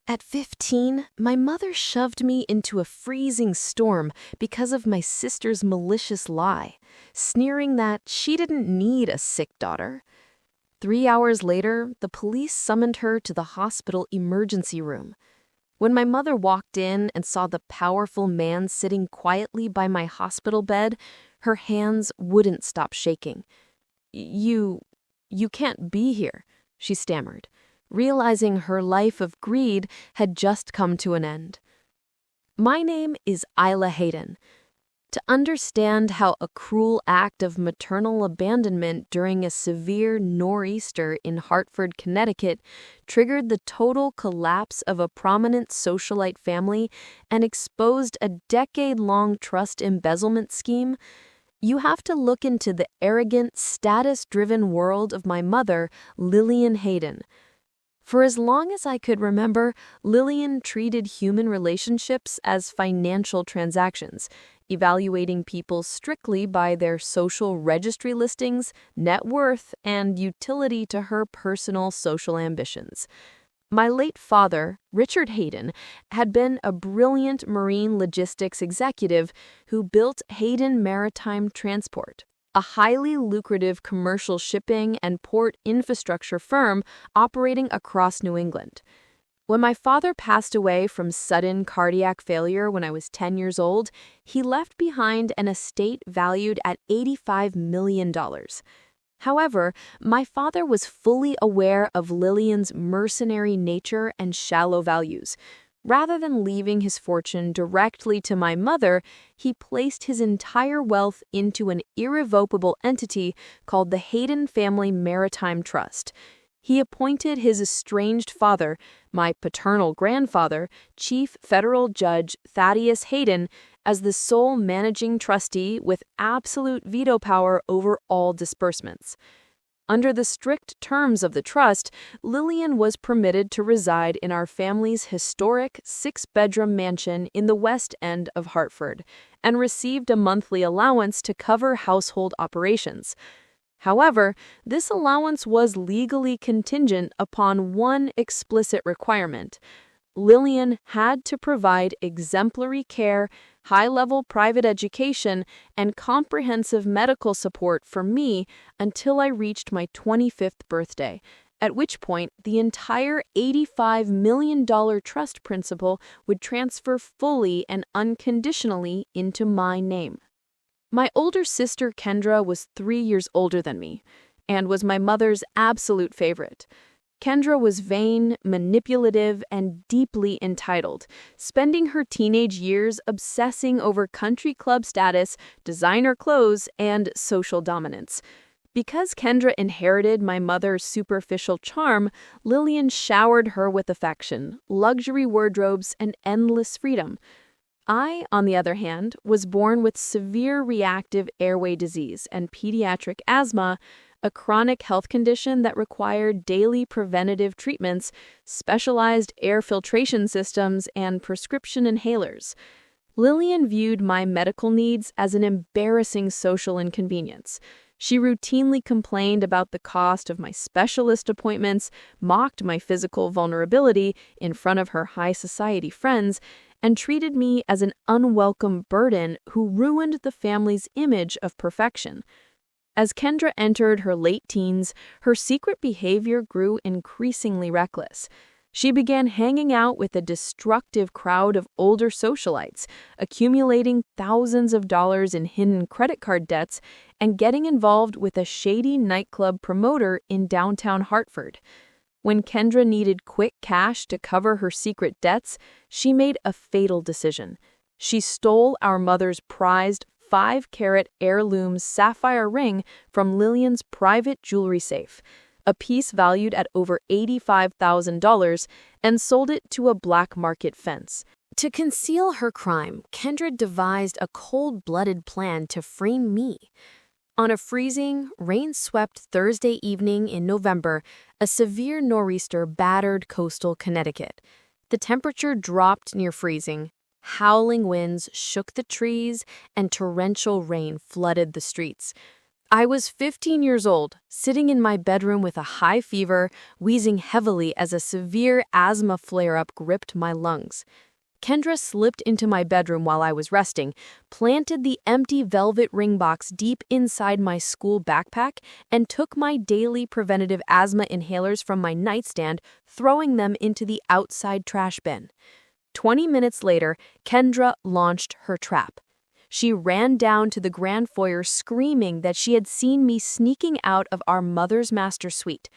At 15, my mother shoved me into a freezing storm because of my sister's malicious lie, sneering that she didn't need a sick daughter. 3 hours later, the police summoned her to the hospital emergency room. When my mother walked in and saw the powerful man sitting quietly by my hospital bed, her hands wouldn't stop shaking. You can't be here," she stammered, realizing her life of greed had just come to an end. My name is Isla Hayden. To understand how a cruel act of maternal abandonment during a severe nor'easter in Hartford, Connecticut, triggered the total collapse of a prominent socialite family and exposed a decade-long trust embezzlement scheme, you have to look into the arrogant, status-driven world of my mother, Lillian Hayden. For as long as I could remember, Lillian treated human relationships as financial transactions, evaluating people strictly by their social registry listings, net worth, and utility to her personal social ambitions. My late father, Richard Hayden, had been a brilliant marine logistics executive who built Hayden Maritime Transport, a highly lucrative commercial shipping and port infrastructure firm operating across New England. When my father passed away from sudden cardiac failure when I was 10 years old, he left behind an estate valued at $85 million. However, my father was fully aware of Lillian's mercenary nature and shallow values. Rather than leaving his fortune directly to my mother, he placed his entire wealth into an irrevocable entity called the Hayden Family Maritime Trust. He appointed his estranged father, my paternal grandfather, Chief Federal Judge Thaddeus Hayden, as the sole managing trustee with absolute veto power over all disbursements. Under the strict terms of the trust, Lillian was permitted to reside in our family's historic six-bedroom mansion in the West End of Hartford and received a monthly allowance to cover household operations. However, this allowance was legally contingent upon one explicit requirement. Lillian had to provide exemplary care, high-level private education, and comprehensive medical support for me until I reached my 25th birthday, at which point the entire $85 million trust principal would transfer fully and unconditionally into my name. My older sister Kendra was 3 years older than me and was my mother's absolute favorite. Kendra was vain, manipulative, and deeply entitled, spending her teenage years obsessing over country club status, designer clothes, and social dominance. Because Kendra inherited my mother's superficial charm, Lillian showered her with affection, luxury wardrobes, and endless freedom. I, on the other hand, was born with severe reactive airway disease and pediatric asthma, a chronic health condition that required daily preventative treatments, specialized air filtration systems, and prescription inhalers. Lillian viewed my medical needs as an embarrassing social inconvenience. She routinely complained about the cost of my specialist appointments, mocked my physical vulnerability in front of her high society friends, and treated me as an unwelcome burden who ruined the family's image of perfection. As Kendra entered her late teens, her secret behavior grew increasingly reckless. She began hanging out with a destructive crowd of older socialites, accumulating thousands of dollars in hidden credit card debts, and getting involved with a shady nightclub promoter in downtown Hartford. When Kendra needed quick cash to cover her secret debts, she made a fatal decision. She stole our mother's prized 5-carat heirloom sapphire ring from Lillian's private jewelry safe, a piece valued at over $85,000, and sold it to a black market fence. To conceal her crime, Kendra devised a cold-blooded plan to frame me. On a freezing, rain-swept Thursday evening in November, a severe nor'easter battered coastal Connecticut. The temperature dropped near freezing, howling winds shook the trees, and torrential rain flooded the streets. I was 15 years old, sitting in my bedroom with a high fever, wheezing heavily as a severe asthma flare-up gripped my lungs. Kendra slipped into my bedroom while I was resting, planted the empty velvet ring box deep inside my school backpack, and took my daily preventative asthma inhalers from my nightstand, throwing them into the outside trash bin. 20 minutes later, Kendra launched her trap. She ran down to the grand foyer screaming that she had seen me sneaking out of our mother's master suite.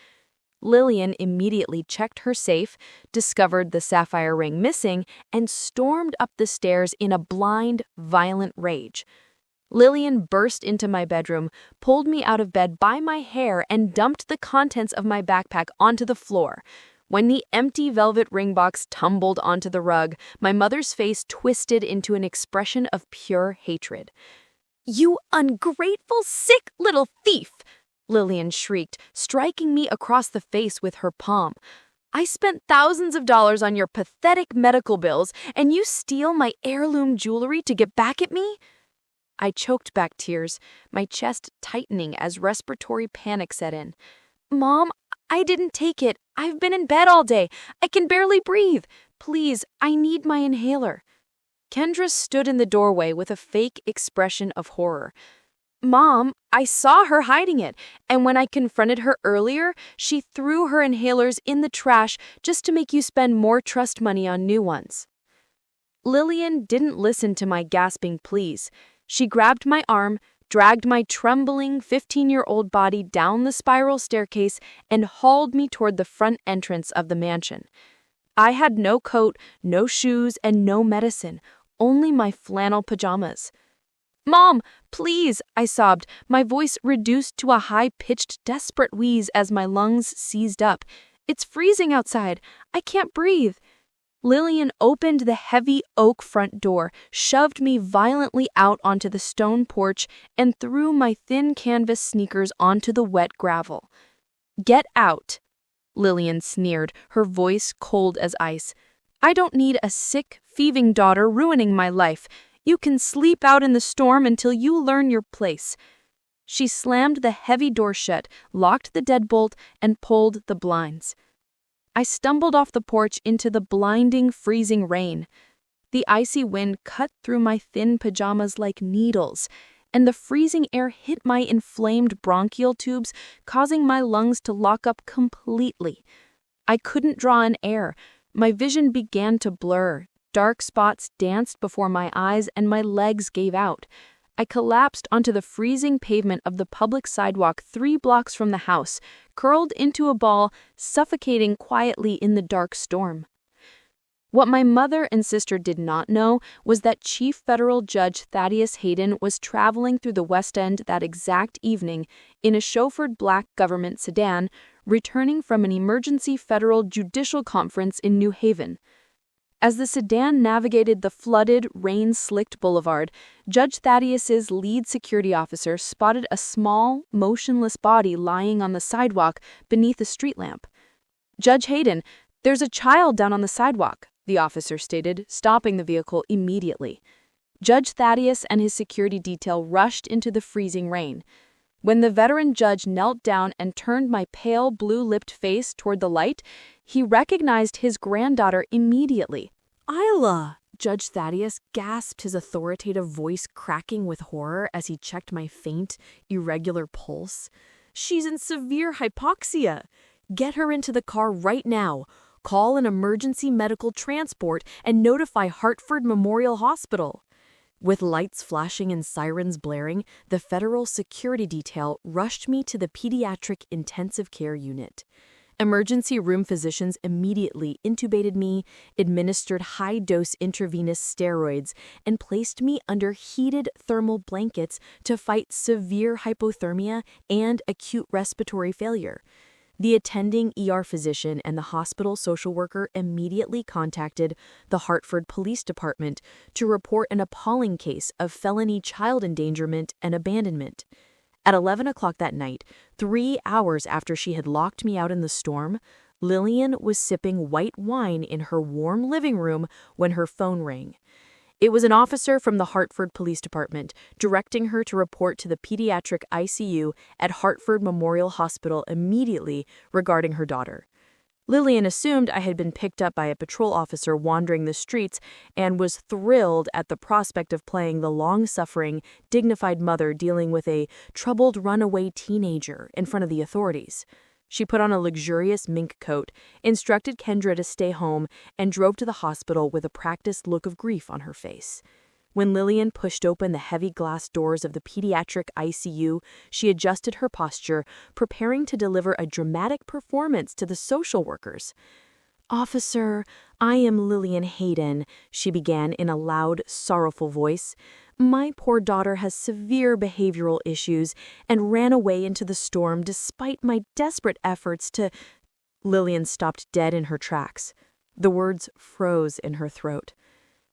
Lillian immediately checked her safe, discovered the sapphire ring missing, and stormed up the stairs in a blind, violent rage. Lillian burst into my bedroom, pulled me out of bed by my hair, and dumped the contents of my backpack onto the floor. When the empty velvet ring box tumbled onto the rug, my mother's face twisted into an expression of pure hatred. "You ungrateful, sick little thief!" Lillian shrieked, striking me across the face with her palm. "I spent thousands of dollars on your pathetic medical bills, and you steal my heirloom jewelry to get back at me?" I choked back tears, my chest tightening as respiratory panic set in. "Mom, I didn't take it. I've been in bed all day. I can barely breathe. Please, I need my inhaler." Kendra stood in the doorway with a fake expression of horror. "Mom, I saw her hiding it, and when I confronted her earlier, she threw her inhalers in the trash just to make you spend more trust money on new ones." Lillian didn't listen to my gasping pleas. She grabbed my arm, dragged my trembling 15-year-old body down the spiral staircase, and hauled me toward the front entrance of the mansion. I had no coat, no shoes, and no medicine, only my flannel pajamas. "Mom, please," I sobbed, my voice reduced to a high-pitched, desperate wheeze as my lungs seized up. "It's freezing outside. I can't breathe." Lillian opened the heavy oak front door, shoved me violently out onto the stone porch, and threw my thin canvas sneakers onto the wet gravel. "Get out," Lillian sneered, her voice cold as ice. "I don't need a sick, thieving daughter ruining my life. You can sleep out in the storm until you learn your place." She slammed the heavy door shut, locked the deadbolt, and pulled the blinds. I stumbled off the porch into the blinding, freezing rain. The icy wind cut through my thin pajamas like needles, and the freezing air hit my inflamed bronchial tubes, causing my lungs to lock up completely. I couldn't draw in air. My vision began to blur. Dark spots danced before my eyes, and my legs gave out. I collapsed onto the freezing pavement of the public sidewalk 3 blocks from the house, curled into a ball, suffocating quietly in the dark storm. What my mother and sister did not know was that Chief Federal Judge Thaddeus Hayden was traveling through the West End that exact evening in a chauffeured black government sedan, returning from an emergency federal judicial conference in New Haven. As the sedan navigated the flooded, rain-slicked boulevard, Judge Thaddeus's lead security officer spotted a small, motionless body lying on the sidewalk beneath a street lamp. "Judge Hayden, there's a child down on the sidewalk," the officer stated, stopping the vehicle immediately. Judge Thaddeus and his security detail rushed into the freezing rain. When the veteran judge knelt down and turned my pale, blue-lipped face toward the light, he recognized his granddaughter immediately. "Isla!" Judge Thaddeus gasped, his authoritative voice cracking with horror as he checked my faint, irregular pulse. "She's in severe hypoxia. Get her into the car right now. Call an emergency medical transport and notify Hartford Memorial Hospital." With lights flashing and sirens blaring, the federal security detail rushed me to the pediatric intensive care unit. Emergency room physicians immediately intubated me, administered high-dose intravenous steroids, and placed me under heated thermal blankets to fight severe hypothermia and acute respiratory failure. The attending ER physician and the hospital social worker immediately contacted the Hartford Police Department to report an appalling case of felony child endangerment and abandonment. At 11 o'clock that night, 3 hours after she had locked me out in the storm, Lillian was sipping white wine in her warm living room when her phone rang. It was an officer from the Hartford Police Department, directing her to report to the pediatric ICU at Hartford Memorial Hospital immediately regarding her daughter. Lillian assumed I had been picked up by a patrol officer wandering the streets and was thrilled at the prospect of playing the long-suffering, dignified mother dealing with a troubled runaway teenager in front of the authorities. She put on a luxurious mink coat, instructed Kendra to stay home, and drove to the hospital with a practiced look of grief on her face. When Lillian pushed open the heavy glass doors of the pediatric ICU, she adjusted her posture, preparing to deliver a dramatic performance to the social workers. "Officer, I am Lillian Hayden," she began in a loud, sorrowful voice. "My poor daughter has severe behavioral issues and ran away into the storm despite my desperate efforts to—" Lillian stopped dead in her tracks. The words froze in her throat.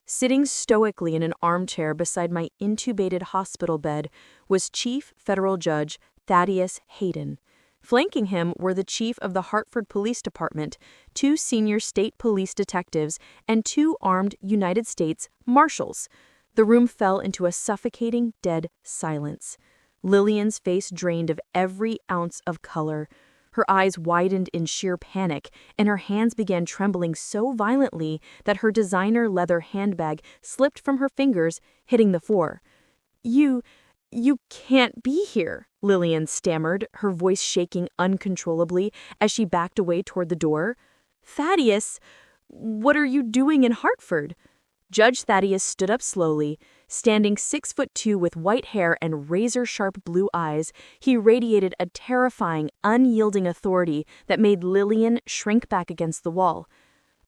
Sitting stoically in an armchair beside my intubated hospital bed was Chief Federal Judge Thaddeus Hayden. Flanking him were the chief of the Hartford Police Department, 2 senior state police detectives, and 2 armed United States Marshals. The room fell into a suffocating, dead silence. Lillian's face drained of every ounce of color. Her eyes widened in sheer panic, and her hands began trembling so violently that her designer leather handbag slipped from her fingers, hitting the floor. You can't be here," Lillian stammered, her voice shaking uncontrollably as she backed away toward the door. "Thaddeus, what are you doing in Hartford?" Judge Thaddeus stood up slowly. Standing 6'2" with white hair and razor-sharp blue eyes, he radiated a terrifying, unyielding authority that made Lillian shrink back against the wall.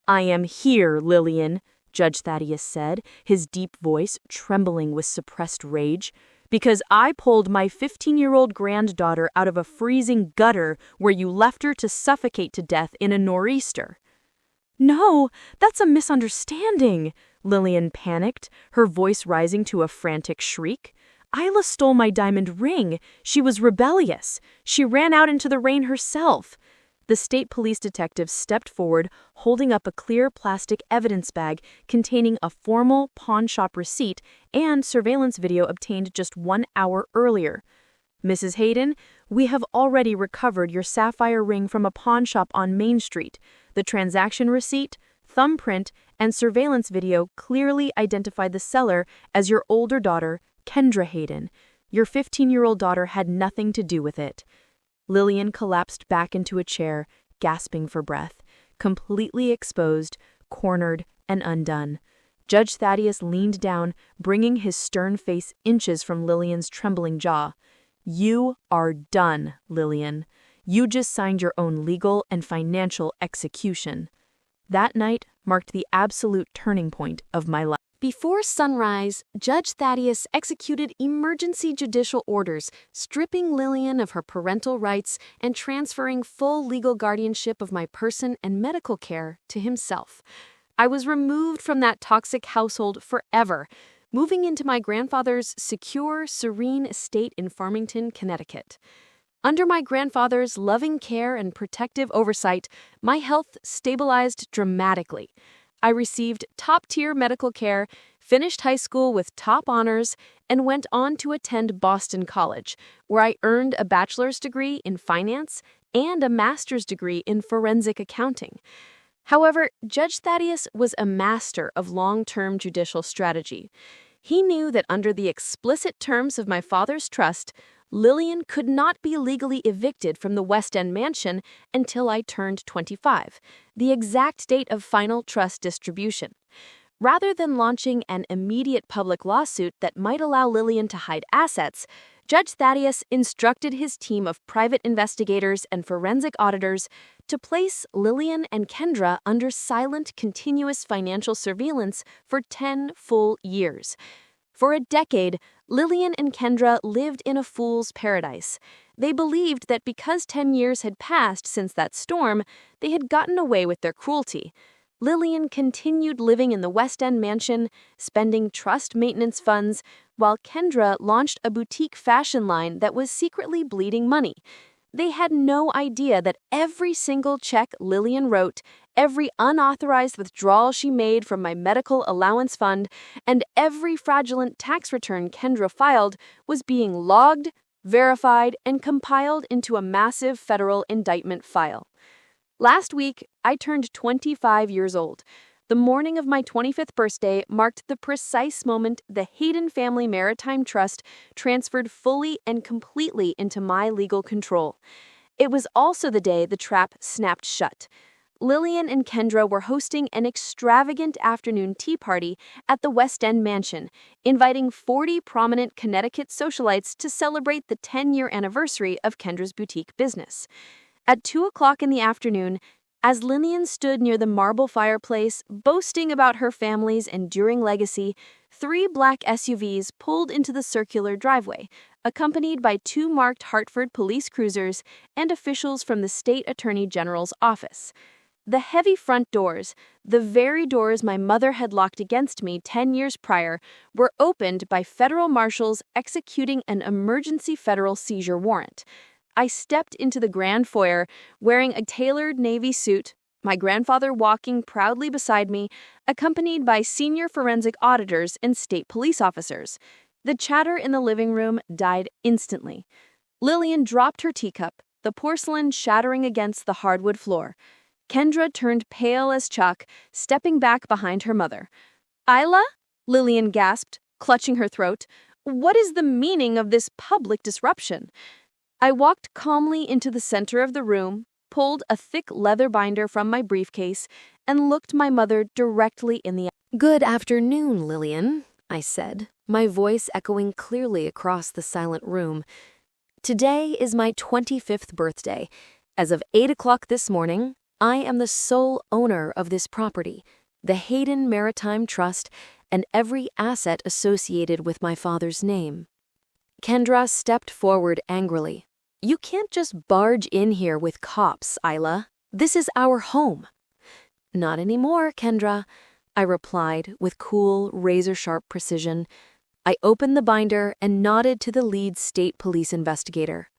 "I am here, Lillian," Judge Thaddeus said, his deep voice trembling with suppressed rage, "because I pulled my 15-year-old granddaughter out of a freezing gutter where you left her to suffocate to death in a nor'easter." "No, that's a misunderstanding," Lillian panicked, her voice rising to a frantic shriek. "Isla stole my diamond ring. She was rebellious. She ran out into the rain herself." The state police detective stepped forward, holding up a clear plastic evidence bag containing a formal pawn shop receipt and surveillance video obtained just 1 hour earlier. "Mrs. Hayden, we have already recovered your sapphire ring from a pawn shop on Main Street. The transaction receipt, thumbprint, and surveillance video clearly identified the seller as your older daughter, Kendra Hayden. Your 15-year-old daughter had nothing to do with it." Lillian collapsed back into a chair, gasping for breath, completely exposed, cornered, and undone. Judge Thaddeus leaned down, bringing his stern face inches from Lillian's trembling jaw. "You are done, Lillian. You just signed your own legal and financial execution." That night marked the absolute turning point of my life. Before sunrise, Judge Thaddeus executed emergency judicial orders, stripping Lillian of her parental rights and transferring full legal guardianship of my person and medical care to himself. I was removed from that toxic household forever, moving into my grandfather's secure, serene estate in Farmington, Connecticut. Under my grandfather's loving care and protective oversight, my health stabilized dramatically. I received top-tier medical care, finished high school with top honors, and went on to attend Boston College, where I earned a bachelor's degree in finance and a master's degree in forensic accounting. However, Judge Thaddeus was a master of long-term judicial strategy. He knew that under the explicit terms of my father's trust, Lillian could not be legally evicted from the West End mansion until I turned 25, the exact date of final trust distribution. Rather than launching an immediate public lawsuit that might allow Lillian to hide assets, Judge Thaddeus instructed his team of private investigators and forensic auditors to place Lillian and Kendra under silent, continuous financial surveillance for 10 full years. For a decade, Lillian and Kendra lived in a fool's paradise. They believed that because 10 years had passed since that storm, they had gotten away with their cruelty. Lillian continued living in the West End mansion, spending trust maintenance funds, while Kendra launched a boutique fashion line that was secretly bleeding money. They had no idea that every single check Lillian wrote, every unauthorized withdrawal she made from my medical allowance fund, and every fraudulent tax return Kendra filed was being logged, verified, and compiled into a massive federal indictment file. Last week, I turned 25 years old. The morning of my 25th birthday marked the precise moment the Hayden Family Maritime Trust transferred fully and completely into my legal control. It was also the day the trap snapped shut. Lillian and Kendra were hosting an extravagant afternoon tea party at the West End mansion, inviting 40 prominent Connecticut socialites to celebrate the 10-year anniversary of Kendra's boutique business. At 2 o'clock in the afternoon, as Lillian stood near the marble fireplace, boasting about her family's enduring legacy, 3 black SUVs pulled into the circular driveway, accompanied by 2 marked Hartford police cruisers and officials from the state attorney general's office. The heavy front doors, the very doors my mother had locked against me 10 years prior, were opened by federal marshals executing an emergency federal seizure warrant. I stepped into the grand foyer wearing a tailored navy suit, my grandfather walking proudly beside me, accompanied by senior forensic auditors and state police officers. The chatter in the living room died instantly. Lillian dropped her teacup, the porcelain shattering against the hardwood floor. Kendra turned pale as chalk, stepping back behind her mother. "Isla?" Lillian gasped, clutching her throat. "What is the meaning of this public disruption?" I walked calmly into the center of the room, pulled a thick leather binder from my briefcase, and looked my mother directly in the eye. "Good afternoon, Lillian," I said, my voice echoing clearly across the silent room. "Today is my 25th birthday. As of 8 o'clock this morning, I am the sole owner of this property, the Hayden Maritime Trust, and every asset associated with my father's name." Kendra stepped forward angrily. "You can't just barge in here with cops, Isla. This is our home." "Not anymore, Kendra," I replied with cool, razor-sharp precision. I opened the binder and nodded to the lead state police investigator.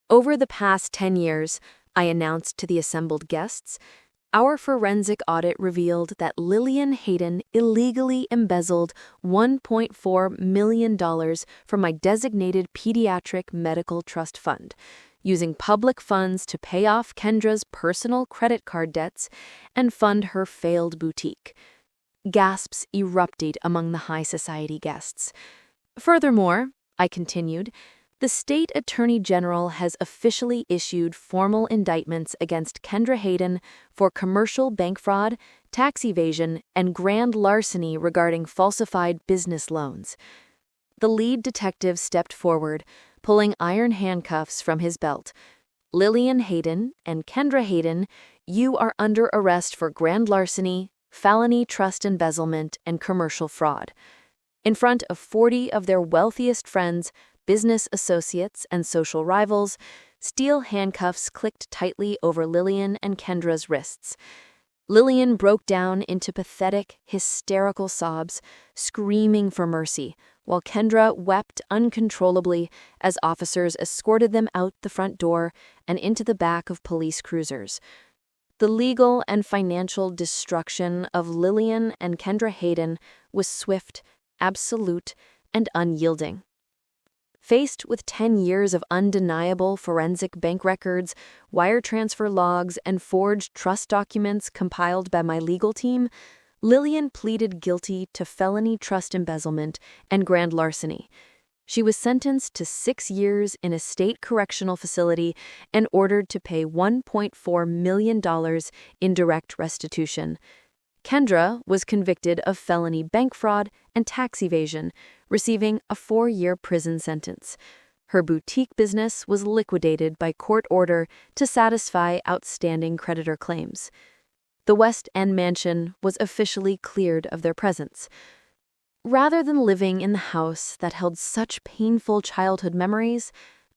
"Over the past 10 years, I announced to the assembled guests, our forensic audit revealed that Lillian Hayden illegally embezzled $1.4 million from my designated pediatric medical trust fund, using public funds to pay off Kendra's personal credit card debts and fund her failed boutique." Gasps erupted among the high society guests. "Furthermore," I continued, "the state attorney general has officially issued formal indictments against Kendra Hayden for commercial bank fraud, tax evasion, and grand larceny regarding falsified business loans." The lead detective stepped forward, pulling iron handcuffs from his belt. "Lillian Hayden and Kendra Hayden, you are under arrest for grand larceny, felony trust embezzlement, and commercial fraud." In front of 40 of their wealthiest friends, business associates, and social rivals, steel handcuffs clicked tightly over Lillian and Kendra's wrists. Lillian broke down into pathetic, hysterical sobs, screaming for mercy, while Kendra wept uncontrollably as officers escorted them out the front door and into the back of police cruisers. The legal and financial destruction of Lillian and Kendra Hayden was swift, absolute, and unyielding. Faced with 10 years of undeniable forensic bank records, wire transfer logs, and forged trust documents compiled by my legal team, Lillian pleaded guilty to felony trust embezzlement and grand larceny. She was sentenced to 6 years in a state correctional facility and ordered to pay $1.4 million in direct restitution. Kendra was convicted of felony bank fraud and tax evasion, receiving a 4-year prison sentence. Her boutique business was liquidated by court order to satisfy outstanding creditor claims. The West End mansion was officially cleared of their presence. Rather than living in the house that held such painful childhood memories,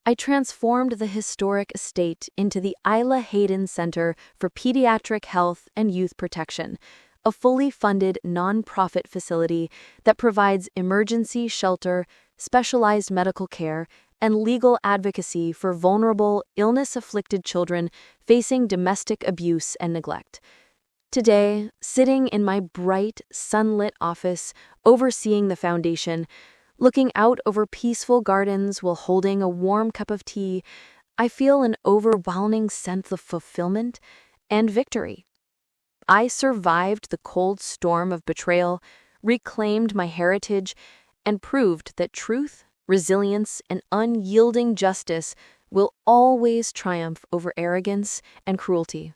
I transformed the historic estate into the Isla Hayden Center for Pediatric Health and Youth Protection, a fully funded nonprofit facility that provides emergency shelter, specialized medical care, and legal advocacy for vulnerable, illness-afflicted children facing domestic abuse and neglect. Today, sitting in my bright, sunlit office, overseeing the foundation, looking out over peaceful gardens while holding a warm cup of tea, I feel an overwhelming sense of fulfillment and victory. I survived the cold storm of betrayal, reclaimed my heritage, and proved that truth, resilience, and unyielding justice will always triumph over arrogance and cruelty.